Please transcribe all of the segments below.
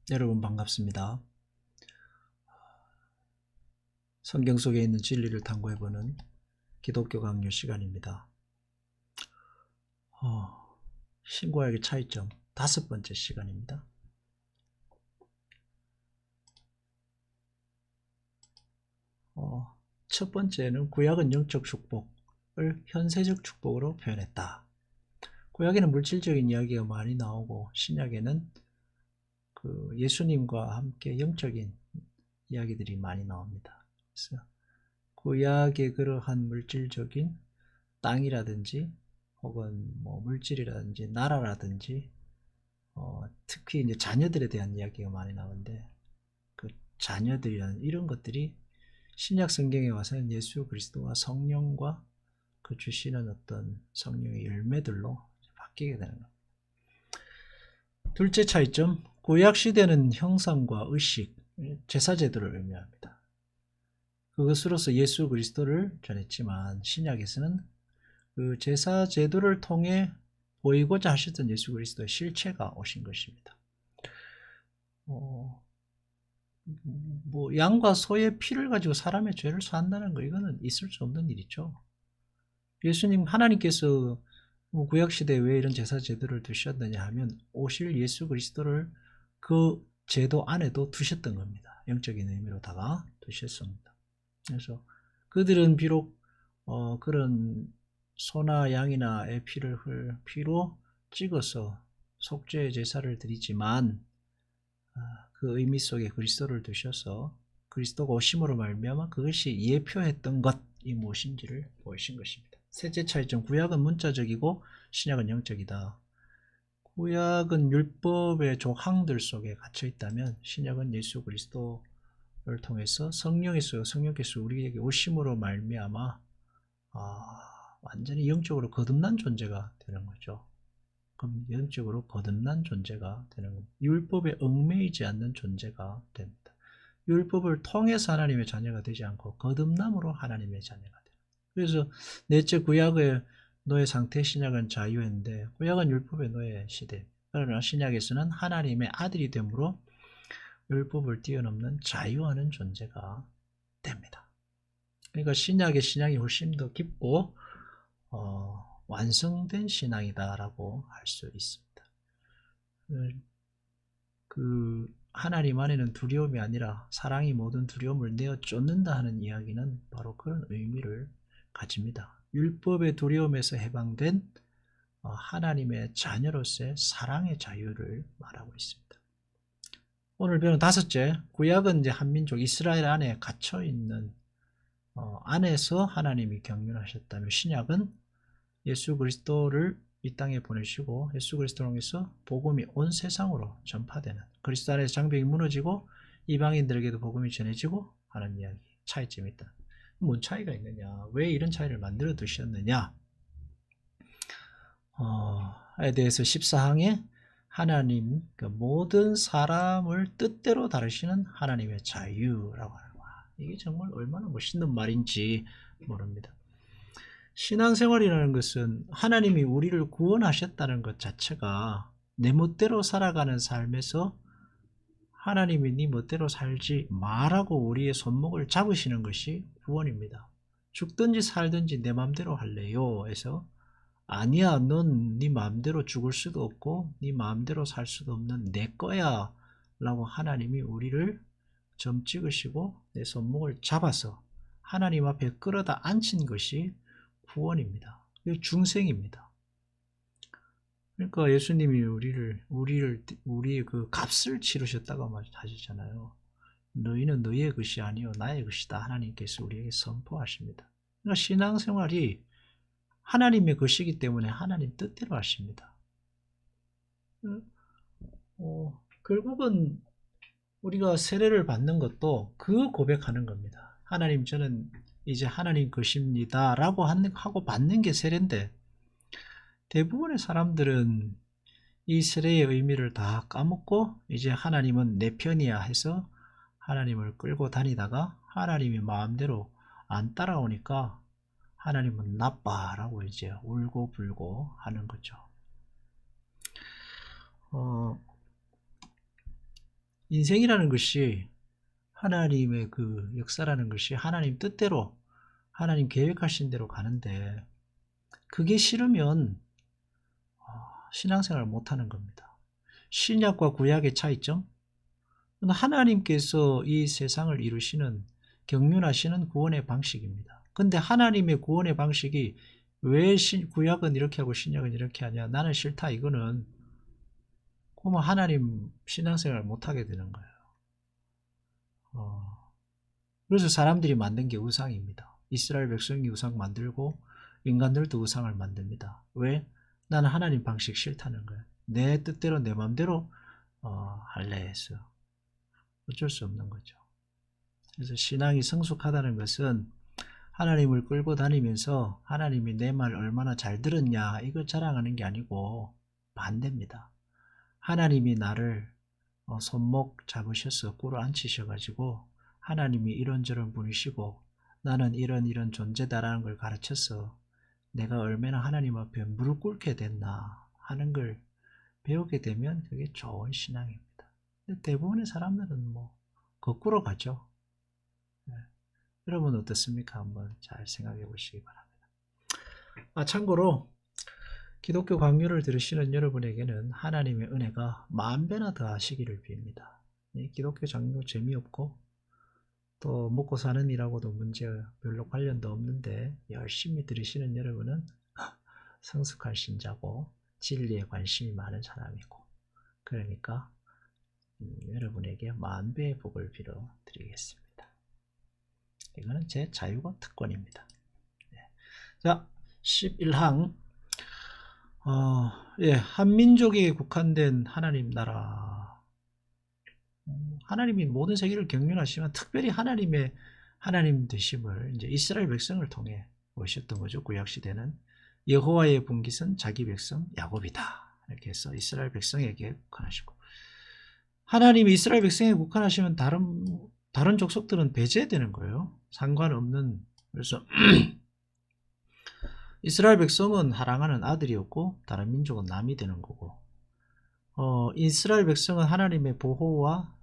여러분 반갑습니다. 성경 속에 있는 진리를 탐구해보는 기독교 강요 시간입니다. 신구약의 차이점 5번째 시간입니다. 첫 번째는 구약은 영적 축복을 현세적 축복으로 표현했다. 구약에는 물질적인 이야기가 많이 나오고 신약에는 예수님과 함께 영적인 이야기들이 많이 나옵니다. 그래서 구약의 그러한 물질적인 땅이라든지 혹은 물질이라든지 나라라든지 특히 이제 자녀들에 대한 이야기가 많이 나오는데 그 자녀들이라는 이런 것들이 신약 성경에 와서는 예수 그리스도와 성령과 그 주시는 어떤 성령의 열매들로 바뀌게 되는 겁니다. 둘째 차이점, 구약 시대는 형상과 의식, 제사제도를 의미합니다. 그것으로서 예수 그리스도를 전했지만 신약에서는 그 제사제도를 통해 보이고자 하셨던 예수 그리스도의 실체가 오신 것입니다. 양과 소의 피를 가지고 사람의 죄를 사한다는 거, 이거는 있을 수 없는 일이죠. 예수님, 하나님께서 구약시대에 왜 이런 제사제도를 두셨느냐 하면 오실 예수 그리스도를 그 제도 안에도 두셨던 겁니다. 영적인 의미로다가 두셨습니다. 그래서 그들은 비록 그런 소나 양이나 의 피로 찍어서 속죄의 제사를 드리지만 그 의미 속에 그리스도를 두셔서 그리스도가 오심으로 말미암아 그것이 예표했던 것이 무엇인지를 보이신 것입니다. 셋째 차이점, 구약은 문자적이고 신약은 영적이다. 구약은 율법의 조항들 속에 갇혀 있다면 신약은 예수 그리스도를 통해서 성령께서 우리에게 오심으로 말미암아 완전히 영적으로 거듭난 존재가 되는 거죠. 그럼 영적으로 거듭난 존재가 되는 겁니다. 율법에 얽매이지 않는 존재가 됩니다. 율법을 통해서 하나님의 자녀가 되지 않고 거듭남으로 하나님의 자녀가 됩니다. 그래서 넷째, 구약의 노예 상태, 신약은 자유인데 구약은 율법의 노예 시대. 그러나 신약에서는 하나님의 아들이 됨으로 율법을 뛰어넘는 자유하는 존재가 됩니다. 그러니까 신약이 훨씬 더 깊고 완성된 신앙이다라고 할 수 있습니다. 하나님 안에는 두려움이 아니라 사랑이 모든 두려움을 내어 쫓는다 하는 이야기는 바로 그런 의미를 가집니다. 율법의 두려움에서 해방된 하나님의 자녀로서의 사랑의 자유를 말하고 있습니다. 오늘 배우는 다섯째, 구약은 이제 한민족 이스라엘 안에 갇혀 있는 안에서 하나님이 경륜하셨다면 신약은 예수 그리스도를 이 땅에 보내시고 예수 그리스도를 통해서 복음이 온 세상으로 전파되는, 그리스도 안에서 장벽이 무너지고 이방인들에게도 복음이 전해지고 하는 이야기, 차이점이 있다. 뭔 차이가 있느냐, 왜 이런 차이를 만들어 두셨느냐 에 대해서 14항에 하나님, 모든 사람을 뜻대로 다루시는 하나님의 자유라고 하는 거야. 이게 정말 얼마나 멋있는 말인지 모릅니다. 신앙생활이라는 것은 하나님이 우리를 구원하셨다는 것 자체가 내 멋대로 살아가는 삶에서 하나님이 네 멋대로 살지 마라고 우리의 손목을 잡으시는 것이 구원입니다. 죽든지 살든지 내 맘대로 할래요 해서 아니야, 넌 네 마음대로 죽을 수도 없고 네 마음대로 살 수도 없는 내 거야 라고 하나님이 우리를 점 찍으시고 내 손목을 잡아서 하나님 앞에 끌어다 앉힌 것이 구원입니다. 중생입니다. 그러니까 예수님이 우리의 그 값을 치르셨다고 하시잖아요. 너희는 너희의 것이 아니요 나의 것이다. 하나님께서 우리에게 선포하십니다. 그러니까 신앙생활이 하나님의 것이기 때문에 하나님 뜻대로 하십니다. 결국은 우리가 세례를 받는 것도 그 고백하는 겁니다. 하나님, 저는 이제 하나님 것입니다 라고 하고 받는 게 세례인데, 대부분의 사람들은 이 세례의 의미를 다 까먹고 이제 하나님은 내 편이야 해서 하나님을 끌고 다니다가 하나님이 마음대로 안 따라오니까 하나님은 나빠라고 이제 울고불고 하는 거죠. 인생이라는 것이 하나님의 그 역사라는 것이 하나님 뜻대로 하나님 계획하신 대로 가는데 그게 싫으면 신앙생활을 못하는 겁니다. 신약과 구약의 차이점? 하나님께서 이 세상을 이루시는 경륜하시는 구원의 방식입니다. 근데 하나님의 구원의 방식이 왜 구약은 이렇게 하고 신약은 이렇게 하냐? 나는 싫다. 이거는 그러면 하나님 신앙생활을 못하게 되는 거예요. 그래서 사람들이 만든 게 우상입니다. 이스라엘 백성이 우상 만들고 인간들도 우상을 만듭니다. 왜? 나는 하나님 방식 싫다는 거예요. 내 뜻대로 내 마음대로 할래 해서 어쩔 수 없는 거죠. 그래서 신앙이 성숙하다는 것은 하나님을 끌고 다니면서 하나님이 내 말 얼마나 잘 들었냐 이걸 자랑하는 게 아니고 반대입니다. 하나님이 나를 손목 잡으셔서 꿇어 앉히셔가지고 하나님이 이런저런 분이시고 나는 이런 존재다라는 걸 가르쳐서 내가 얼마나 하나님 앞에 무릎 꿇게 됐나 하는 걸 배우게 되면 그게 좋은 신앙입니다. 근데 대부분의 사람들은 뭐 거꾸로 가죠. 네. 여러분 어떻습니까? 한번 잘 생각해 보시기 바랍니다. 참고로 기독교 강요를 들으시는 여러분에게는 하나님의 은혜가 만배나 더하시기를 빕니다. 기독교 장로 재미없고 또 먹고 사는 일하고도 문제 별로 관련도 없는데 열심히 들으시는 여러분은 성숙한 신자고 진리에 관심이 많은 사람이고 그러니까 여러분에게 만배의 복을 빌어 드리겠습니다. 이거는 제 자유와 특권입니다. 네. 자, 11항 한민족에게 국한된 하나님 나라. 하나님이 모든 세계를 경륜하시면 특별히 하나님 되심을 이제 이스라엘 백성을 통해 오셨던 거죠. 구약 시대는 여호와의 분깃은 자기 백성 야곱이다. 이렇게 해서 이스라엘 백성에게 국한하시고 하나님이 이스라엘 백성에게 국한하시면 다른 족속들은 배제되는 거예요. 상관없는. 그래서 이스라엘 백성은 하랑하는 아들이었고 다른 민족은 남이 되는 거고 이스라엘 백성은 하나님의 보호와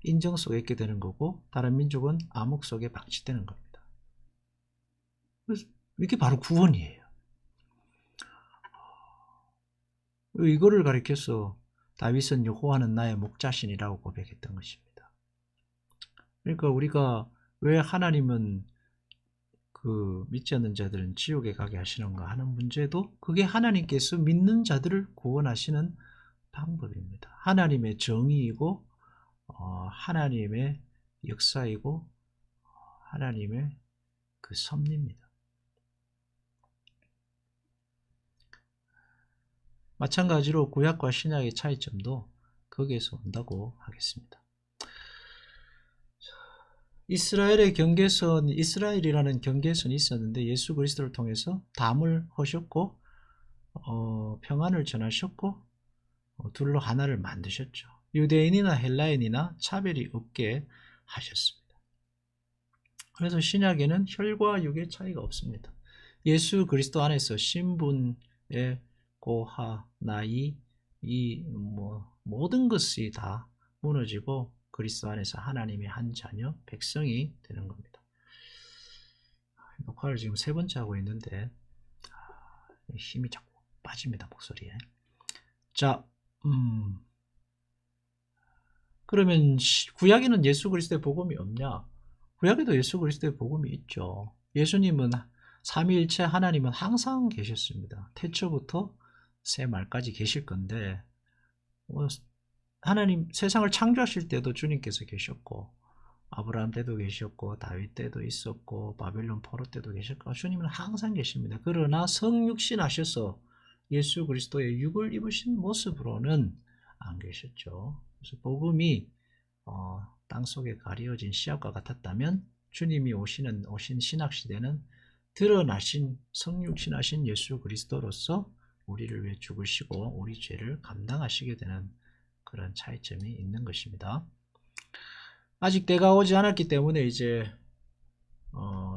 인정 속에 있게 되는 거고 다른 민족은 암흑 속에 방치되는 겁니다. 그래서 이게 바로 구원이에요. 이거를 가리켜서 다윗은 여호와는 나의 목자신이라고 고백했던 것입니다. 그러니까 우리가 왜 하나님은 그 믿지 않는 자들은 지옥에 가게 하시는가 하는 문제도 그게 하나님께서 믿는 자들을 구원하시는 방법입니다. 하나님의 정의이고 하나님의 역사이고 하나님의 그 섭리입니다. 마찬가지로 구약과 신약의 차이점도 거기에서 온다고 하겠습니다. 이스라엘의 경계선, 이스라엘이라는 경계선이 있었는데 예수 그리스도를 통해서 담을 하셨고 평안을 전하셨고 둘로 하나를 만드셨죠. 유대인이나 헬라인이나 차별이 없게 하셨습니다. 그래서 신약에는 혈과 육의 차이가 없습니다. 예수 그리스도 안에서 신분의 고하, 나이, 모든 것이 다 무너지고 그리스도 안에서 하나님의 한 자녀, 백성이 되는 겁니다. 녹화를 지금 3번째 하고 있는데 힘이 자꾸 빠집니다, 목소리에. 자, 그러면 구약에는 예수 그리스도의 복음이 없냐? 구약에도 예수 그리스도의 복음이 있죠. 예수님은 삼위일체 하나님은 항상 계셨습니다. 태초부터 새말까지 계실 건데 하나님 세상을 창조하실 때도 주님께서 계셨고 아브라함 때도 계셨고 다윗 때도 있었고 바벨론 포로 때도 계셨고 주님은 항상 계십니다. 그러나 성육신 하셔서 예수 그리스도의 육을 입으신 모습으로는 안 계셨죠. 그래서 복음이 땅속에 가려진 씨앗과 같았다면 주님이 오신 신학시대는 드러나신 성육신하신 예수 그리스도로서 우리를 위해 죽으시고 우리 죄를 감당하시게 되는 그런 차이점이 있는 것입니다. 아직 때가 오지 않았기 때문에 이제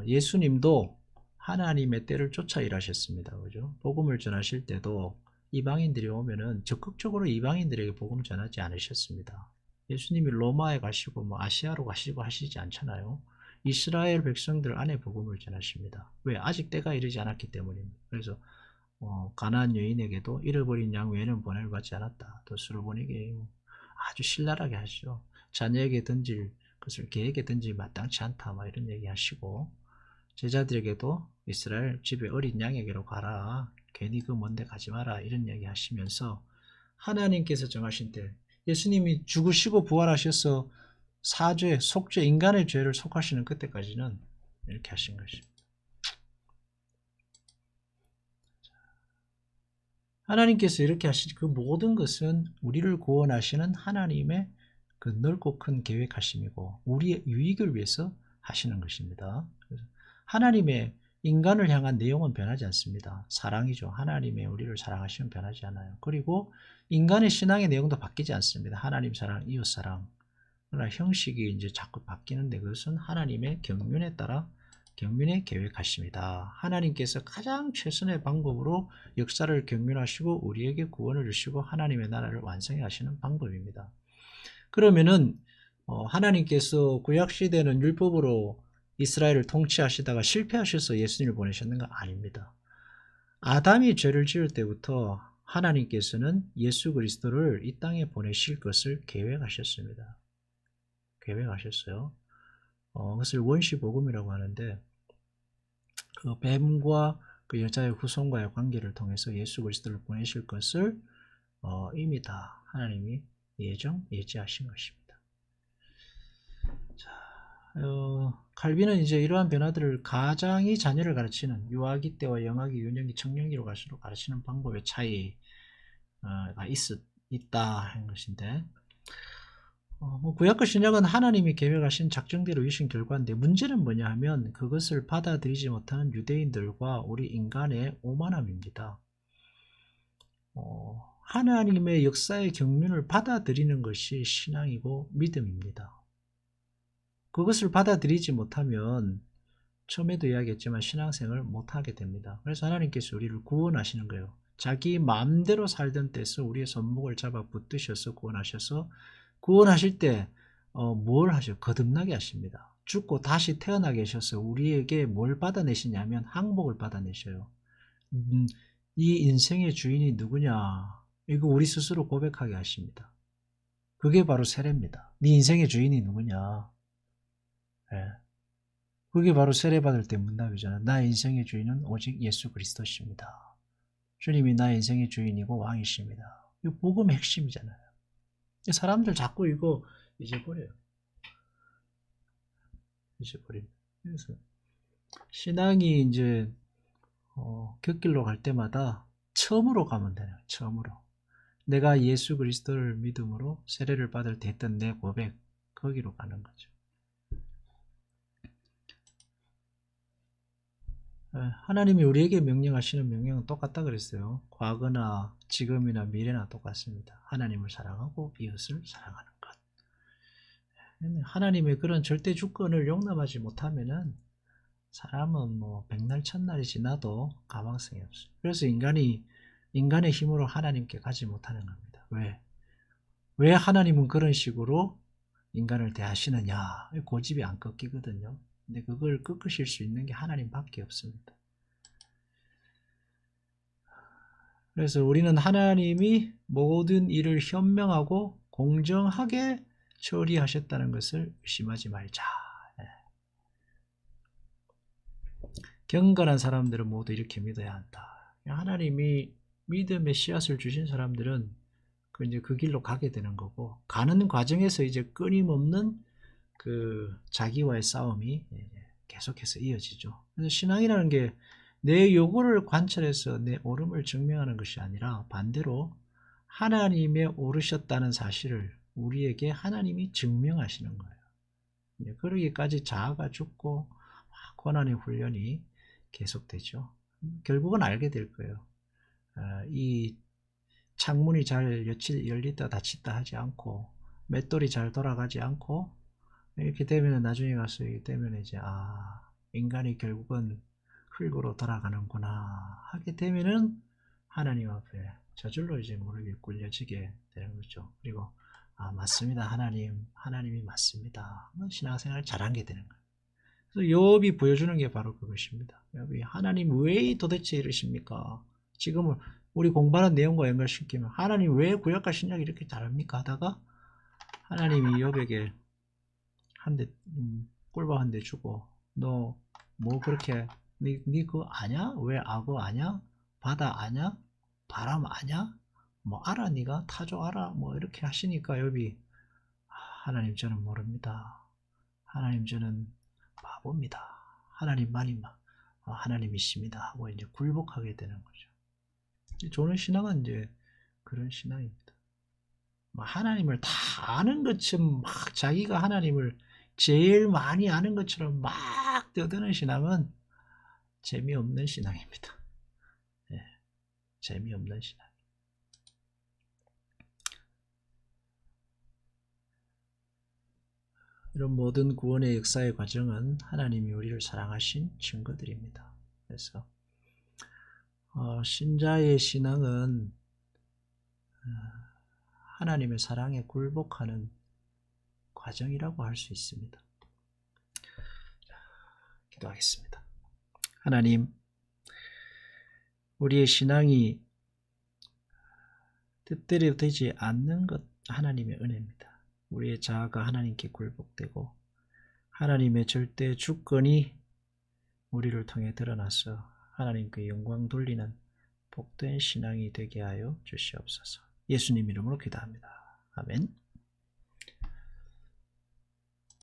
예수님도 하나님의 때를 쫓아 일하셨습니다. 그죠? 복음을 전하실 때도 이방인들이 오면은 적극적으로 이방인들에게 복음 전하지 않으셨습니다. 예수님이 로마에 가시고 뭐 아시아로 가시고 하시지 않잖아요. 이스라엘 백성들 안에 복음을 전하십니다. 왜? 아직 때가 이르지 않았기 때문입니다. 그래서 가나안 여인에게도 잃어버린 양 외에는 보냄을 받지 않았다. 또 수르보니게 아주 신랄하게 하시죠. 자녀에게 던질 것을 개에게 던지기 마땅치 않다. 막 이런 얘기 하시고 제자들에게도 이스라엘 집에 어린 양에게로 가라. 괜히 그 먼데 가지 마라. 이런 얘기 하시면서 하나님께서 정하신 때 예수님이 죽으시고 부활하셔서 사죄, 속죄, 인간의 죄를 속하시는 그때까지는 이렇게 하신 것입니다. 하나님께서 이렇게 하신 그 모든 것은 우리를 구원하시는 하나님의 그 넓고 큰 계획하심이고 우리의 유익을 위해서 하시는 것입니다. 그래서 하나님의 인간을 향한 내용은 변하지 않습니다. 사랑이죠. 하나님의 우리를 사랑하시면 변하지 않아요. 그리고 인간의 신앙의 내용도 바뀌지 않습니다. 하나님 사랑, 이웃 사랑. 그러나 형식이 이제 자꾸 바뀌는데 그것은 하나님의 경륜에 따라 경륜의 계획하십니다. 하나님께서 가장 최선의 방법으로 역사를 경륜하시고 우리에게 구원을 주시고 하나님의 나라를 완성해 하시는 방법입니다. 그러면은 하나님께서 구약시대는 율법으로 이스라엘을 통치하시다가 실패하셔서 예수님을 보내셨는가? 아닙니다. 아담이 죄를 지을 때부터 하나님께서는 예수 그리스도를 이 땅에 보내실 것을 계획하셨습니다. 계획하셨어요. 그것을 원시복음이라고 하는데 그 뱀과 그 여자의 후손과의 관계를 통해서 예수 그리스도를 보내실 것을 이미 다 하나님이 예지하신 것입니다. 자, 칼빈은 이제 이러한 변화들을 가장이 자녀를 가르치는 유아기 때와 영아기, 유년기, 청년기로 갈수록 가르치는 방법의 차이가 있다 하는 것인데 구약과 신약은 하나님이 계획하신 작정대로 이루신 결과인데 문제는 뭐냐 하면 그것을 받아들이지 못하는 유대인들과 우리 인간의 오만함입니다. 하나님의 역사의 경륜을 받아들이는 것이 신앙이고 믿음입니다. 그것을 받아들이지 못하면 처음에도 이야기했지만 신앙생활을 못하게 됩니다. 그래서 하나님께서 우리를 구원하시는 거예요. 자기 마음대로 살던 때서 우리의 손목을 잡아 붙드셔서 구원하셔서 구원하실 때 뭘 하셔? 거듭나게 하십니다. 죽고 다시 태어나게 하셔서 우리에게 뭘 받아내시냐면 항복을 받아내셔요. 이 인생의 주인이 누구냐? 이거 우리 스스로 고백하게 하십니다. 그게 바로 세례입니다. 네 인생의 주인이 누구냐? 예. 그게 바로 세례받을 때 문답이잖아. 나의 인생의 주인은 오직 예수 그리스도십니다. 주님이 나의 인생의 주인이고 왕이십니다. 이거 복음의 핵심이잖아요. 사람들 자꾸 이거 잊어버려요. 잊어버립니다. 그래서 신앙이 이제 곁길로 갈 때마다 처음으로 가면 돼요. 처음으로. 내가 예수 그리스도를 믿음으로 세례를 받을 때 했던 내 고백, 거기로 가는 거죠. 하나님이 우리에게 명령하시는 명령은 똑같다 그랬어요. 과거나 지금이나 미래나 똑같습니다. 하나님을 사랑하고 이웃을 사랑하는 것. 하나님의 그런 절대 주권을 용납하지 못하면은 사람은 뭐 백날 천날이 지나도 가망성이 없어요. 그래서 인간의 힘으로 하나님께 가지 못하는 겁니다. 왜 하나님은 그런 식으로 인간을 대하시느냐? 고집이 안 꺾이거든요. 근데 그걸 꺾으실 수 있는 게 하나님밖에 없습니다. 그래서 우리는 하나님이 모든 일을 현명하고 공정하게 처리하셨다는 것을 의심하지 말자. 경건한 사람들은 모두 이렇게 믿어야 한다. 하나님이 믿음의 씨앗을 주신 사람들은 이제 그 길로 가게 되는 거고, 가는 과정에서 이제 끊임없는 그 자기와의 싸움이 계속해서 이어지죠. 그래서 신앙이라는 게 내 요구를 관찰해서 내 옳음을 증명하는 것이 아니라 반대로 하나님의 옳으셨다는 사실을 우리에게 하나님이 증명하시는 거예요. 그러기까지 자아가 죽고 고난의 훈련이 계속되죠. 결국은 알게 될 거예요. 이 창문이 잘 열리다 닫히다 하지 않고 맷돌이 잘 돌아가지 않고 이렇게 되면 나중에 가서 이렇게 되면 이제 인간이 결국은 흙으로 돌아가는구나 하게 되면은 하나님 앞에 저절로 이제 무릎이 꿇려지게 되는 거죠. 그리고 아, 맞습니다. 하나님이 맞습니다. 신앙생활 잘하게 되는 거예요. 그래서 욥이 보여주는 게 바로 그것입니다. 욥이 하나님 왜 도대체 이러십니까? 지금은 우리 공부하는 내용과 연결시키면 하나님 왜 구약과 신약이 이렇게 다릅니까? 하다가 하나님이 욥에게 한 대, 꿀밥 한 대 주고 너 뭐 그렇게 니 그거 아냐? 왜 악어 아냐? 바다 아냐? 바람 아냐? 뭐 알아 니가 타조 알아? 뭐 이렇게 하시니까 욥이 하나님 저는 모릅니다. 하나님 저는 바보입니다. 하나님이십니다 하고 이제 굴복하게 되는 거죠. 저는 신앙은 이제 그런 신앙입니다. 하나님을 다 아는 것처럼 막 자기가 하나님을 제일 많이 아는 것처럼 막 떠드는 신앙은 재미없는 신앙입니다. 예, 재미없는 신앙. 이런 모든 구원의 역사의 과정은 하나님이 우리를 사랑하신 증거들입니다. 그래서 신자의 신앙은 하나님의 사랑에 굴복하는 과정이라고 할 수 있습니다. 기도하겠습니다. 하나님, 우리의 신앙이 뜻대로 되지 않는 것 하나님의 은혜입니다. 우리의 자아가 하나님께 굴복되고 하나님의 절대 주권이 우리를 통해 드러나서 하나님께 영광 돌리는 복된 신앙이 되게 하여 주시옵소서. 예수님 이름으로 기도합니다. 아멘.